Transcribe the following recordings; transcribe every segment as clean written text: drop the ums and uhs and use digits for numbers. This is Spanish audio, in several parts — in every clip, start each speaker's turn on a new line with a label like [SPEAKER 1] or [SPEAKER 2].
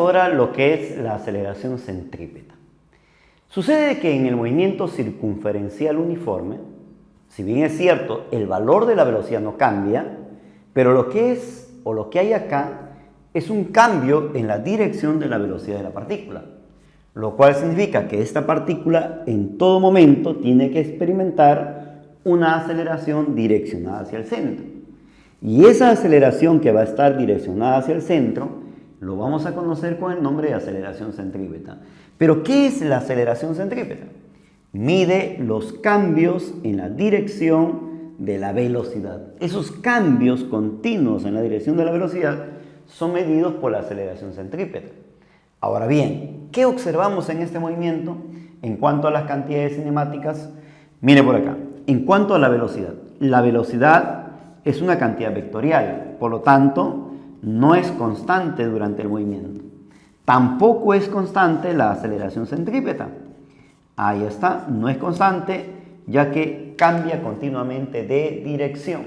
[SPEAKER 1] ahora lo que es la aceleración centrípeta. Sucede que en el movimiento circunferencial uniforme, si bien es cierto, el valor de la velocidad no cambia, pero lo que hay acá es un cambio en la dirección de la velocidad de la partícula, lo cual significa que esta partícula en todo momento tiene que experimentar una aceleración direccionada hacia el centro. Y esa aceleración que va a estar direccionada hacia el centro, lo vamos a conocer con el nombre de aceleración centrípeta. Pero, ¿qué es la aceleración centrípeta? Mide los cambios en la dirección de la velocidad. Esos cambios continuos en la dirección de la velocidad son medidos por la aceleración centrípeta. Ahora bien, ¿qué observamos en este movimiento en cuanto a las cantidades cinemáticas? Mire por acá, en cuanto a la velocidad es una cantidad vectorial, por lo tanto, no es constante durante el movimiento. Tampoco es constante la aceleración centrípeta. Ahí está, no es constante, ya que cambia continuamente de dirección.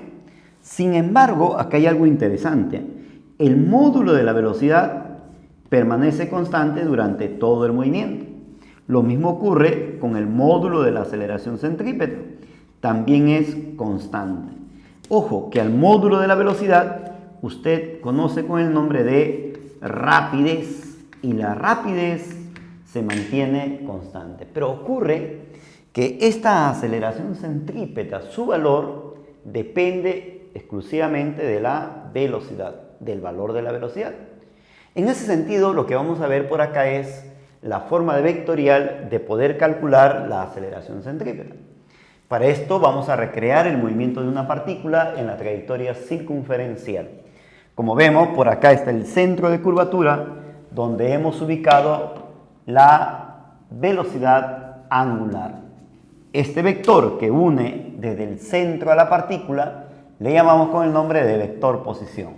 [SPEAKER 1] Sin embargo, acá hay algo interesante. El módulo de la velocidad permanece constante durante todo el movimiento. Lo mismo ocurre con el módulo de la aceleración centrípeta. También es constante. Ojo, que al módulo de la velocidad usted conoce con el nombre de rapidez, y la rapidez se mantiene constante. Pero ocurre que esta aceleración centrípeta, su valor depende exclusivamente de la velocidad, del valor de la velocidad. En ese sentido, lo que vamos a ver por acá es la forma vectorial de poder calcular la aceleración centrípeta. Para esto vamos a recrear el movimiento de una partícula en la trayectoria circunferencial. Como vemos, por acá está el centro de curvatura, donde hemos ubicado la velocidad angular. Este vector que une desde el centro a la partícula le llamamos con el nombre de vector posición.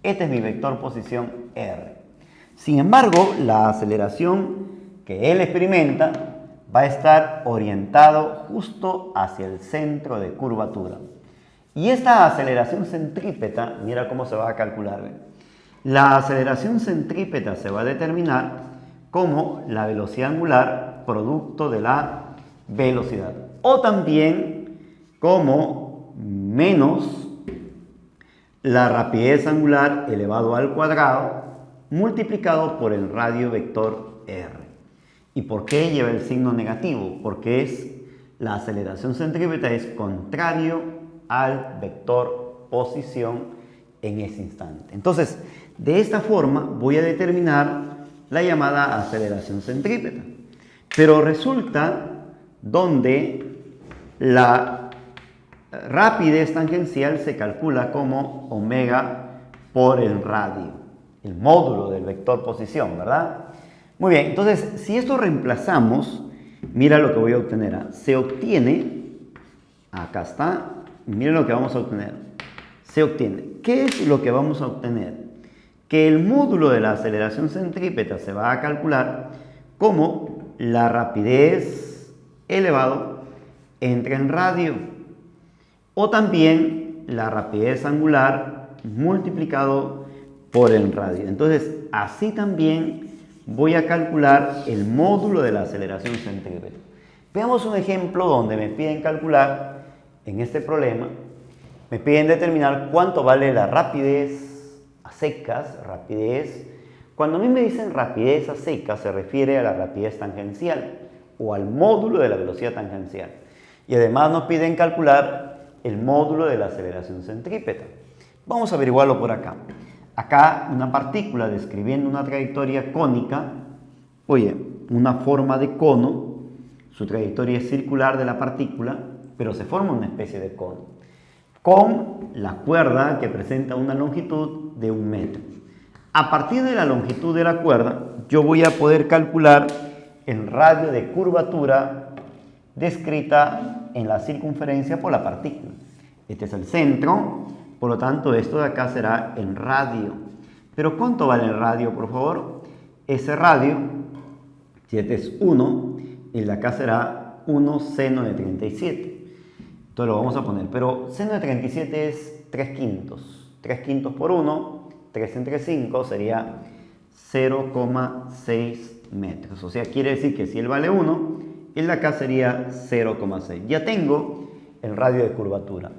[SPEAKER 1] Este es mi vector posición R. Sin embargo, la aceleración que él experimenta va a estar orientado justo hacia el centro de curvatura. Y esta aceleración centrípeta, mira cómo se va a calcular. La aceleración centrípeta se va a determinar como la velocidad angular producto de la velocidad. O también como menos la rapidez angular elevado al cuadrado multiplicado por el radio vector R. ¿Y por qué lleva el signo negativo? Porque la aceleración centrípeta es contrario al vector posición en ese instante. Entonces, de esta forma voy a determinar la llamada aceleración centrípeta. Pero resulta donde la rapidez tangencial se calcula como omega por el radio, el módulo del vector posición, ¿verdad? Muy bien, entonces, si esto reemplazamos, mira lo que voy a obtener. Se obtiene, acá está, miren lo que vamos a obtener. Se obtiene, ¿qué es lo que vamos a obtener? Que el módulo de la aceleración centrípeta se va a calcular como la rapidez elevado entre en radio, o también la rapidez angular multiplicado por el radio. Entonces, así también voy a calcular el módulo de la aceleración centrípeta. Veamos un ejemplo donde me piden calcular, en este problema, me piden determinar cuánto vale la rapidez a secas, Cuando a mí me dicen rapidez a secas, se refiere a la rapidez tangencial o al módulo de la velocidad tangencial. Y además nos piden calcular el módulo de la aceleración centrípeta. Vamos a averiguarlo por acá. Acá una partícula describiendo una trayectoria cónica, una forma de cono, su trayectoria es circular de la partícula, pero se forma una especie de cono, con la cuerda que presenta una longitud de 1 metro. A partir de la longitud de la cuerda, yo voy a poder calcular el radio de curvatura descrita en la circunferencia por la partícula. Este es el centro, por lo tanto esto de acá será el radio. Pero ¿cuánto vale el radio, por favor? Ese radio, si este es 1, el de acá será 1 seno de 37. Entonces lo vamos a poner, pero seno de 37 es 3 quintos. 3 quintos por 1, 3 entre 5 sería 0,6 metros. O sea, quiere decir que si él vale 1, el de acá sería 0,6. Ya tengo el radio de curvatura.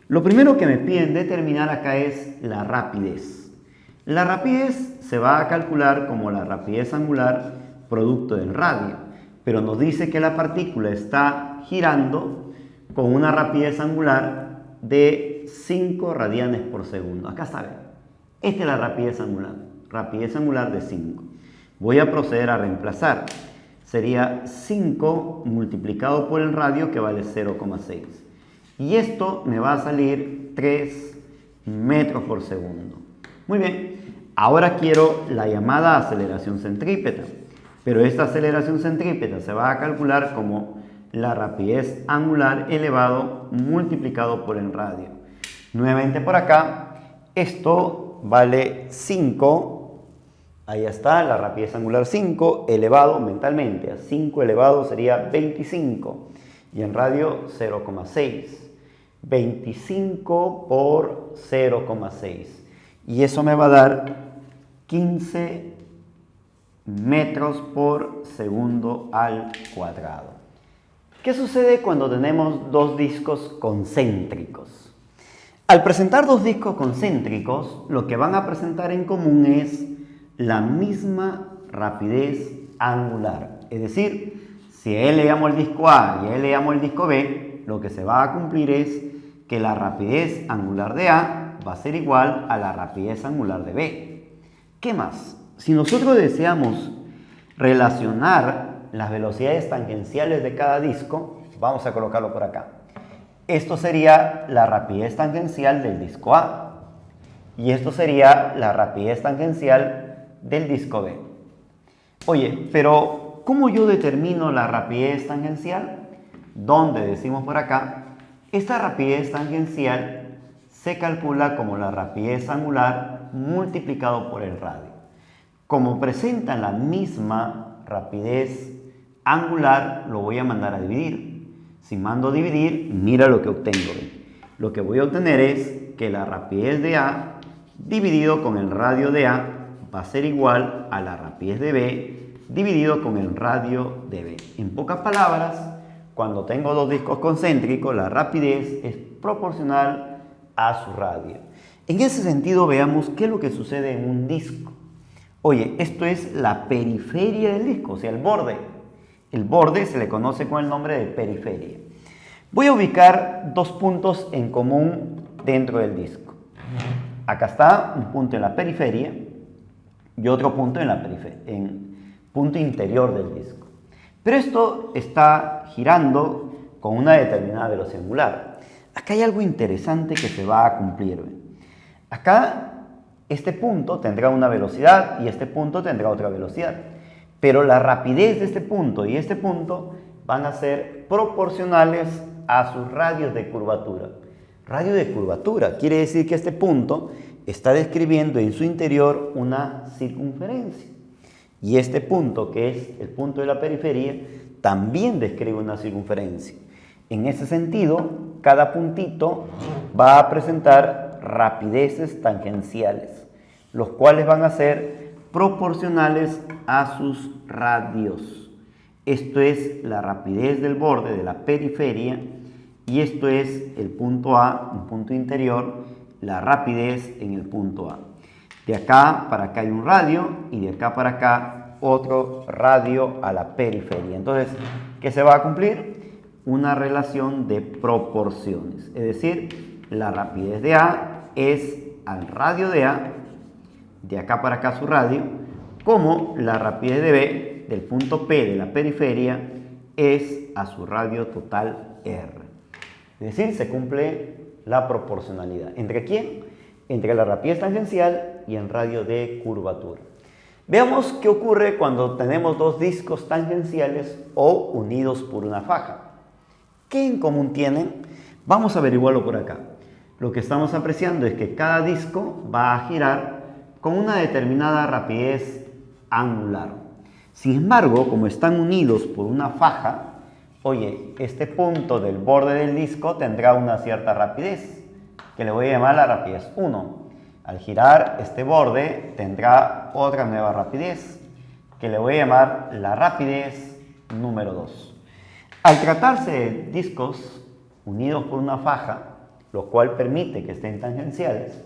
[SPEAKER 1] Lo primero que me piden determinar acá es la rapidez. La rapidez se va a calcular como la rapidez angular producto del radio, pero nos dice que la partícula está girando con una rapidez angular de 5 radianes por segundo. Acá está, esta es la rapidez angular de 5. Voy a proceder a reemplazar. Sería 5 multiplicado por el radio, que vale 0,6. Y esto me va a salir 3 metros por segundo. Muy bien, ahora quiero la llamada aceleración centrípeta. Pero esta aceleración centrípeta se va a calcular como la rapidez angular elevado multiplicado por el radio. Nuevamente por acá, esto vale 5. Ahí está, la rapidez angular 5 elevado mentalmente a 5 elevado sería 25 y en radio 0,6. 25 por 0,6 y eso me va a dar 15 metros por segundo al cuadrado. ¿Qué sucede cuando tenemos dos discos concéntricos? Al presentar dos discos concéntricos, lo que van a presentar en común es la misma rapidez angular. Es decir, si a él le llamo el disco A y a él le llamo el disco B, lo que se va a cumplir es que la rapidez angular de A va a ser igual a la rapidez angular de B. ¿Qué más? Si nosotros deseamos relacionar las velocidades tangenciales de cada disco, vamos a colocarlo por acá. Esto sería la rapidez tangencial del disco A y esto sería la rapidez tangencial del disco B. Oye, pero ¿cómo yo determino la rapidez tangencial? Donde decimos por acá, esta rapidez tangencial se calcula como la rapidez angular multiplicado por el radio. Como presentan la misma rapidez angular, lo voy a mandar a dividir. Si mando a dividir, mira lo que obtengo. Lo que voy a obtener es que la rapidez de A dividido con el radio de A va a ser igual a la rapidez de B dividido con el radio de B. En pocas palabras, cuando tengo dos discos concéntricos, la rapidez es proporcional a su radio. En ese sentido, veamos qué es lo que sucede en un disco. Oye, esto es la periferia del disco, o sea, el borde. El borde se le conoce con el nombre de periferia. Voy a ubicar dos puntos en común dentro del disco. Acá está un punto en la periferia y otro punto en punto interior del disco. Pero esto está girando con una determinada velocidad angular. Acá hay algo interesante que se va a cumplir. Acá este punto tendrá una velocidad y este punto tendrá otra velocidad. Pero la rapidez de este punto y este punto van a ser proporcionales a sus radios de curvatura. Radio de curvatura quiere decir que este punto está describiendo en su interior una circunferencia. Y este punto, que es el punto de la periferia, también describe una circunferencia. En ese sentido, cada puntito va a presentar rapideces tangenciales, los cuales van a ser proporcionales a sus radios. Esto es la rapidez del borde de la periferia y esto es el punto A, un punto interior, la rapidez en el punto A. De acá para acá hay un radio y de acá para acá otro radio a la periferia. Entonces, ¿qué se va a cumplir? Una relación de proporciones. Es decir, la rapidez de A es al radio de A, de acá para acá su radio, como la rapidez de B del punto P de la periferia es a su radio total R. Es decir, se cumple la proporcionalidad. ¿Entre quién? Entre la rapidez tangencial y el radio de curvatura. Veamos qué ocurre cuando tenemos dos discos tangenciales o unidos por una faja. ¿Qué en común tienen? Vamos a averiguarlo por acá. Lo que estamos apreciando es que cada disco va a girar con una determinada rapidez angular. Sin embargo, como están unidos por una faja, oye, este punto del borde del disco tendrá una cierta rapidez, que le voy a llamar la rapidez 1. Al girar este borde tendrá otra nueva rapidez, que le voy a llamar la rapidez número 2. Al tratarse de discos unidos por una faja, lo cual permite que estén tangenciales,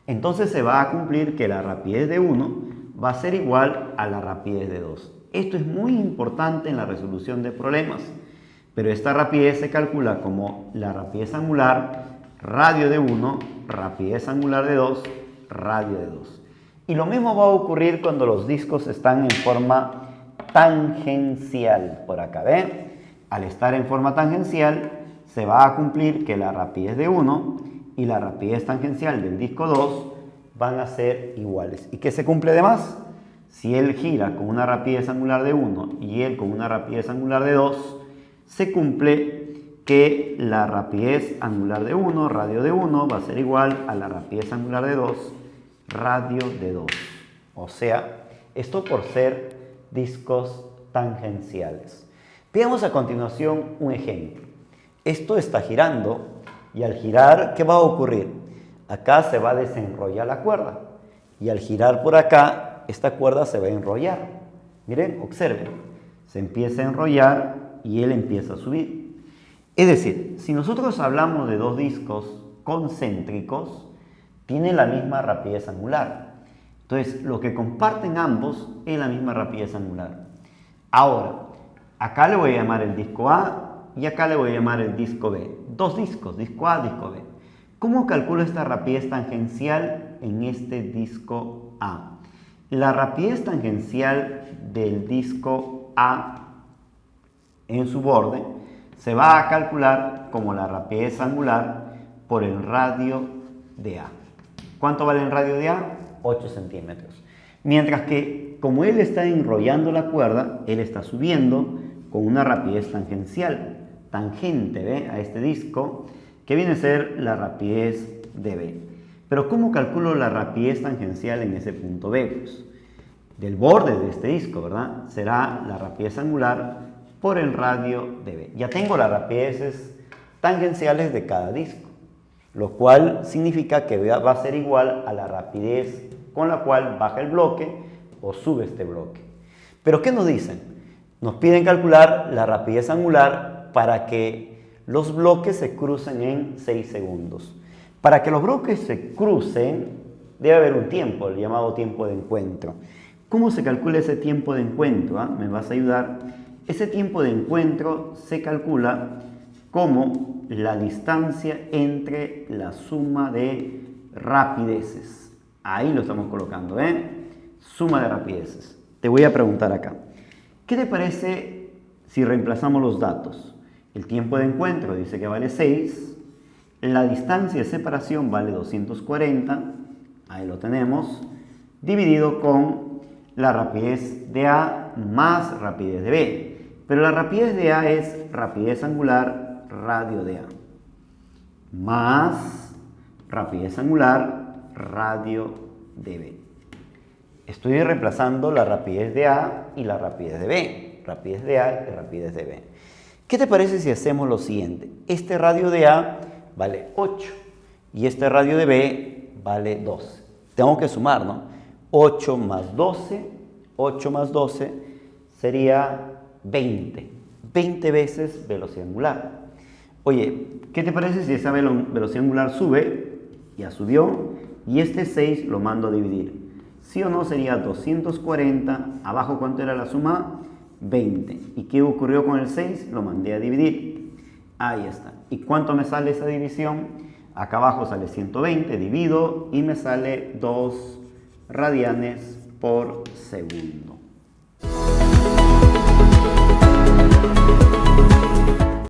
[SPEAKER 1] entonces se va a cumplir que la rapidez de 1 va a ser igual a la rapidez de 2. Esto es muy importante en la resolución de problemas, pero esta rapidez se calcula como la rapidez angular, radio de 1, rapidez angular de 2, radio de 2. Y lo mismo va a ocurrir cuando los discos están en forma tangencial. Por acá, ¿ven? Al estar en forma tangencial, se va a cumplir que la rapidez de 1 y la rapidez tangencial del disco 2 van a ser iguales. ¿Y qué se cumple además? Si él gira con una rapidez angular de 1 y él con una rapidez angular de 2, se cumple que la rapidez angular de 1, radio de 1, va a ser igual a la rapidez angular de 2, radio de 2. O sea, esto por ser discos tangenciales. Veamos a continuación un ejemplo. Esto está girando y al girar, ¿qué va a ocurrir? Acá se va a desenrollar la cuerda y al girar por acá, esta cuerda se va a enrollar. Miren, observen, se empieza a enrollar y él empieza a subir. Es decir, si nosotros hablamos de dos discos concéntricos, tienen la misma rapidez angular. Entonces, lo que comparten ambos es la misma rapidez angular. Ahora, acá le voy a llamar el disco A y acá le voy a llamar el disco B. Dos discos, disco A, disco B. ¿Cómo calculo esta rapidez tangencial en este disco A? La rapidez tangencial del disco A en su borde se va a calcular como la rapidez angular por el radio de A. ¿Cuánto vale el radio de A? 8 centímetros. Mientras que, como él está enrollando la cuerda, él está subiendo con una rapidez tangencial, tangente, ¿ve? A este disco, que viene a ser la rapidez de B. Pero ¿cómo calculo la rapidez tangencial en ese punto B? Pues, del borde de este disco, ¿verdad? Será la rapidez angular por el radio de B. Ya tengo las rapideces tangenciales de cada disco, lo cual significa que va a ser igual a la rapidez con la cual baja el bloque o sube este bloque. ¿Pero qué nos dicen? Nos piden calcular la rapidez angular para que los bloques se crucen en 6 segundos. Para que los bloques se crucen, debe haber un tiempo, el llamado tiempo de encuentro. ¿Cómo se calcula ese tiempo de encuentro? ¿Me vas a ayudar? Ese tiempo de encuentro se calcula como la distancia entre la suma de rapideces. Ahí lo estamos colocando, ¿eh? Suma de rapideces. Te voy a preguntar acá. ¿Qué te parece si reemplazamos los datos? El tiempo de encuentro dice que vale 6. La distancia de separación vale 240. Ahí lo tenemos. Dividido con la rapidez de A más rapidez de B. Pero la rapidez de A es rapidez angular, radio de A. Más rapidez angular, radio de B. Estoy reemplazando la rapidez de A y la rapidez de B. Rapidez de A y rapidez de B. ¿Qué te parece si hacemos lo siguiente? Este radio de A vale 8 y este radio de B vale 12. Tengo que sumar, ¿no? 8 más 12 sería 20. 20 veces velocidad angular. Oye, ¿qué te parece si esa velocidad angular sube? Ya subió. Y este 6 lo mando a dividir. ¿Sí o no? Sería 240. Abajo, ¿cuánto era la suma? 20. ¿Y qué ocurrió con el 6? Lo mandé a dividir. Ahí está. ¿Y cuánto me sale esa división? Acá abajo sale 120, divido y me sale 2 radianes por segundo.